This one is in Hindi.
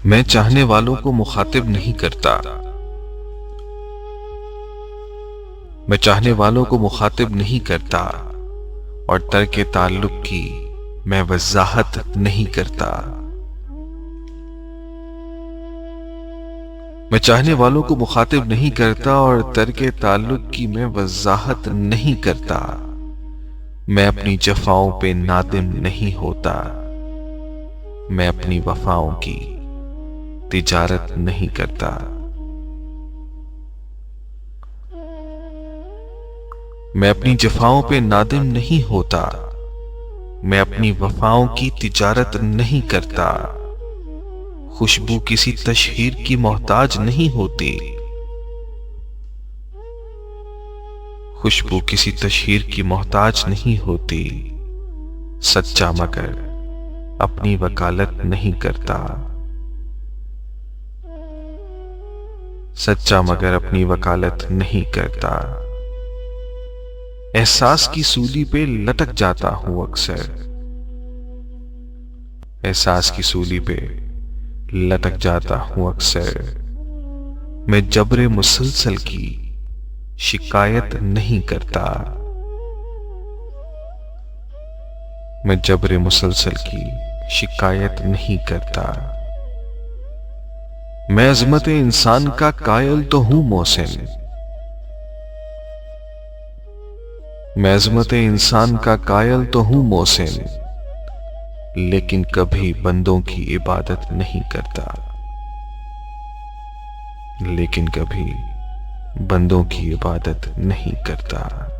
मैं चाहने वालों को मुखातिब नहीं करता। मैं चाहने वालों को मुखातिब नहीं करता और तर्क ताल्लुक की मैं वजाहत नहीं करता। मैं चाहने वालों को मुखातिब नहीं करता और तर्क ताल्लुक की मैं वजाहत नहीं करता। मैं अपनी जफाओं पे नादिम नहीं होता। मैं अपनी वफाओं की तिजारत नहीं करता। मैं अपनी जफाओं पे नादिम नहीं होता। मैं अपनी वफाओं की तिजारत नहीं करता। खुशबू किसी तशहीर की मोहताज नहीं होती। खुशबू किसी तशहीर की मोहताज नहीं होती। सच्चा मगर अपनी वकालत नहीं करता। सच्चा मगर अपनी वकालत नहीं करता। एहसास की सूली पे लटक जाता हूं अक्सर। एहसास की सूली पे लटक जाता हूं अक्सर। मैं जबरे मुसलसल की शिकायत नहीं करता। मैं जबरे मुसलसल की शिकायत नहीं करता। मैं अजमत इंसान का कायल तो हूं मोहसिन। मैं अजमत इंसान का कायल तो हूं मोहसिन, लेकिन कभी बंदों की इबादत नहीं करता। लेकिन कभी बंदों की इबादत नहीं करता।